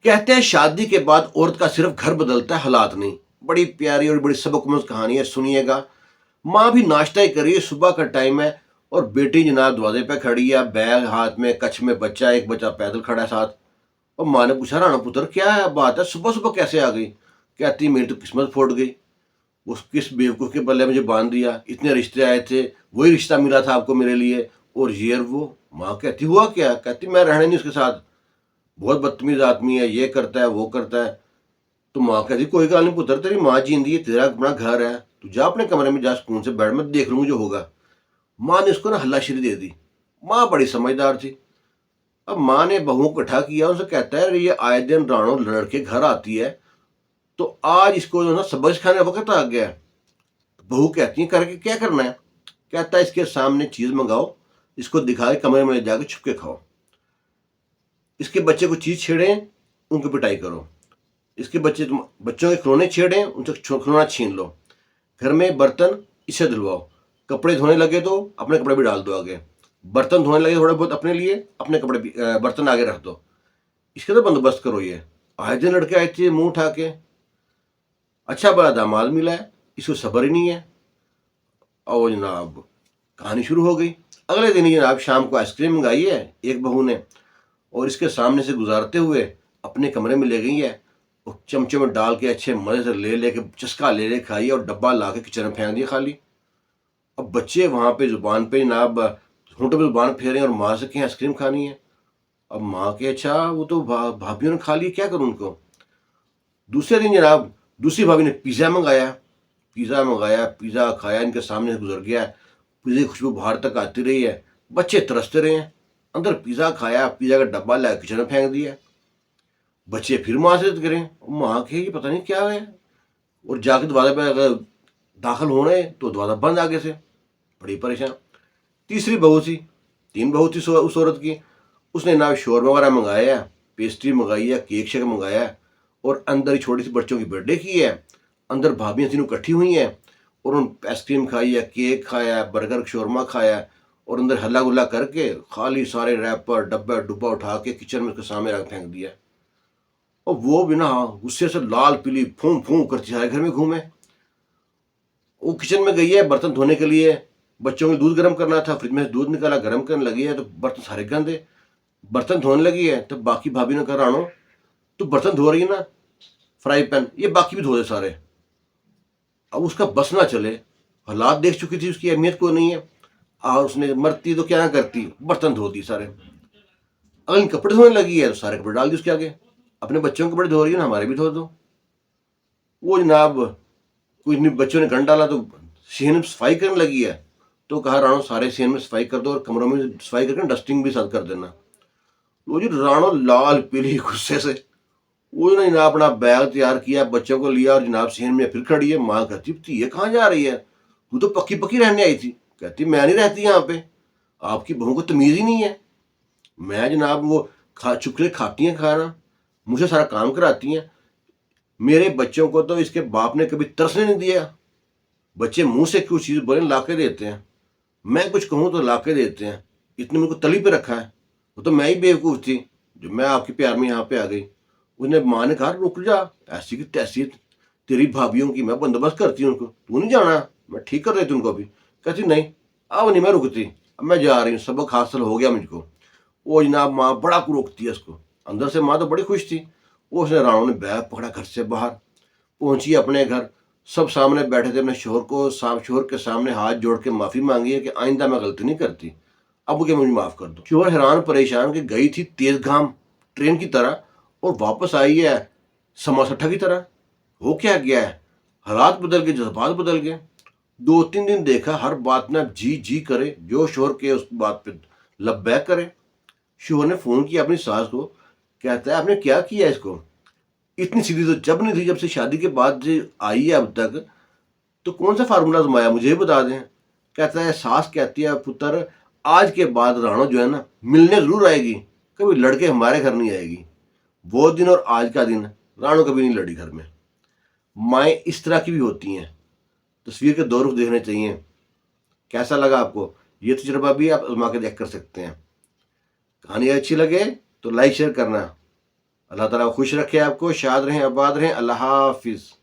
कहते हैं शादी के बाद औरत का सिर्फ घर बदलता है, हालात नहीं। बड़ी प्यारी और बड़ी सबकमज़ कहानी है, सुनिएगा। माँ भी नाश्ता ही करी है, सुबह का टाइम है और बेटी जनाब दरवाजे पे खड़ी है, बैग हाथ में, कच्छ में बच्चा, एक बच्चा पैदल खड़ा है साथ। और माँ ने पूछा, राणा पुत्र क्या है बात है, सुबह सुबह कैसे आ गई? कहती मेरी तो किस्मत फूट गई। उस किस बेवकूफ़ के बल्ले मुझे बांध दिया, इतने रिश्ते आए थे, वही रिश्ता मिला था आपको मेरे लिए, और ये और वो। माँ कहती हुआ क्या? कहती मैं रहना नहीं उसके साथ, बहुत बदतमीज आदमी है, ये करता है वो करता है। तो माँ कहती कोई गल नहीं पुत्र, तेरी माँ जींदी है, तेरा अपना घर है, तू जा अपने कमरे में, जा सुकून से बैठ, मैं देख लूंगी जो होगा। माँ ने उसको ना हल्लाशेरी दे दी। माँ बड़ी समझदार थी। अब माँ ने बहू को इकट्ठा किया, उनसे कहता है ये आए दिन राणो लड़के घर आती है, तो आज इसको जो ना सबक सिखाने का वक्त आ गया है। बहू कहती है करके क्या करना है? कहता है इसके सामने चीज मंगाओ, इसको दिखा के कमरे में ले जाके छुप के खाओ, इसके बच्चे को चीज छेड़े, उनकी पिटाई करो, इसके बच्चों के खिलौने छेड़े, उनसे खिलौना छीन लो, घर में बर्तन इससे धुलवाओ, कपड़े धोने लगे तो अपने कपड़े भी डाल दो आगे, बर्तन धोने लगे थोड़े बहुत अपने लिए, अपने कपड़े भी बर्तन आगे रख दो, इसका तो बंदोबस्त करो। ये आए दिन लड़के आए थे मुंह उठा के, अच्छा बड़ा दामाद मिला है, इसको सब्र ही नहीं है। और जनाब कहानी शुरू हो गई। अगले दिन ही जनाब शाम को आइसक्रीम मंगाई है एक बहू ने, और इसके सामने से गुजारते हुए अपने कमरे में ले गई है, और चमचे में डाल के अच्छे मजे से ले लेके चस्का ले ले खाई, और डब्बा ला के किचन में फेंक दिया खाली। अब बच्चे वहां पे जुबान पे जनाब होंठों पे जुबान फेरे और माँ से कहें आइसक्रीम खानी है। अब माँ के अच्छा वो तो भाभीियों ने खा ली, क्या करूं उनको। दूसरे दिन जनाब दूसरी भाभी ने पिज़्ज़ा मंगाया, पिज़्ज़ा खाया, इनके सामने से गुजर गया, पिज़्ज़ा की खुशबू बाहर तक आती रही है, बच्चे तरसते रहे हैं। अंदर पिज़्ज़ा खाया, पिज़्ज़ा का डब्बा लाया किचन में फेंक दिया। बच्चे फिर माँ से जिद करें, माँ के ये पता नहीं क्या है, और जाके दरवाजे पे अगर दाखिल होने तो दरवाजा बंद आगे से, बड़ी परेशान। तीसरी बहू थी, तीन बहू थी उस औरत की, उसने ना शोरमा वगैरह मंगाया, पेस्ट्री मंगाई है, केक शेक मंगाया है, और अंदर ही छोटी सी बच्चों की बर्थडे की है। अंदर भाभियाँ तीनों इकट्ठी हुई हैं, और उन आइसक्रीम खाई है, केक खाया है, बर्गर शोरमा खाया है, और अंदर हल्ला गुल्ला करके खाली सारे रैपर डब्बा डुब्बा उठा के किचन में उसके सामने रख फेंक दिया। और वो बिना गुस्से से लाल पीली फूं फूं करती सारे घर में घूमे। वो किचन में गई है बर्तन धोने के लिए, बच्चों को दूध गर्म करना था, फ्रिज में से दूध निकाला, गर्म करने लगी है तो बर्तन सारे गंदे। बर्तन धोने लगी है तो बाकी भाभी ने कहा, राणो तू बर्तन धो रही है ना, फ्राई पैन ये बाकी भी धो दे सारे। अब उसका बस ना चले, हालात देख चुकी थी, उसकी अहमियत को नहीं है, और उसने मरती तो क्या करती, बर्तन धो दी सारे। अगर इन कपड़े धोने लगी है तो सारे कपड़े डाल दी उसके आगे, अपने बच्चों के कपड़े धो रही है ना, हमारे भी धो दो। वो जनाब कुछ बच्चों ने गंद डाला तो सीन में सफाई करने लगी है, तो कहा राणो सारे सीन में सफाई कर दो और कमरों में सफाई करके डस्टिंग भी साथ कर देना। वो जो राणो लाल पीली गुस्से से, वो ने जनाब अपना बैग तैयार किया, बच्चों को लिया, और जनाब सीन में फिर खड़ी है। माँ कहती थी ये कहाँ जा रही है, तू तो पक्की पक्की रहने आई थी। कहती मैं नहीं रहती यहाँ पे, आपकी बहू को तमीज ही नहीं है। मैं जनाब वो चुपके खाती हैं खाना, मुझे सारा काम कराती हैं, मेरे बच्चों को तो इसके बाप ने कभी तरसने नहीं दिया। बच्चे मुंह से कुछ चीज़ बोले ला के देते हैं, मैं कुछ कहूँ तो ला के देते हैं, इतने मेरे को तली पे रखा है। वो तो मैं ही बेवकूफ़ थी जो मैं आपके प्यार में यहाँ पे आ गई। उसने माँ ने कहा रुक जा, ऐसी की तैसी तेरी भाभीियों की मैं बंदोबस्त करती हूँ उनको, तू नहीं जाना, मैं ठीक कर देती उनको भी। कहती नहीं अब नहीं मैं रुकती, अब मैं जा रही हूँ, सबक हासिल हो गया मुझको। वो जनाब माँ बड़ा को रोकती है उसको, अंदर से माँ तो बड़ी खुश थी। वो उसने राणो ने बैग पकड़ा, घर से बाहर पहुंची अपने घर, सब सामने बैठे थे, अपने शोहर को शोहर के सामने हाथ जोड़ के माफ़ी मांगी है कि आइंदा मैं गलती नहीं करती, अब मुझे माफ़ कर दो। शोहर हैरान परेशान कि गई थी तेज घाम ट्रेन की तरह और वापस आई है समासट्ठा की तरह, हो क्या गया है, हालात बदल गए, जज्बात बदल गए। 2-3 दिन देखा हर बात में जी जी करे, जो शोहर के उस बात पे लब्बैक करे। शोहर ने फ़ोन किया अपनी सास को, कहता है आपने क्या किया इसको, इतनी सीधी तो जब नहीं थी, जब से शादी के बाद से आई है अब तक, तो कौन सा फार्मूला आजमाया मुझे बता दें। कहता है सास कहती है पुत्र आज के बाद राणो जो है ना मिलने जरूर आएगी, कभी लड़के हमारे घर नहीं आएगी। वो दिन और आज का दिन राणो कभी नहीं लड़ी घर में। माएँ इस तरह की भी होती हैं, तस्वीर के दो रुख देखने चाहिए। कैसा लगा आपको ये तजुर्बा भी आप आजमा के देख कर सकते हैं। कहानी अच्छी लगे तो लाइक शेयर करना। اللہ تعالیٰ خوش رکھے آپ کو، شاد رہیں، آباد رہیں، اللہ حافظ.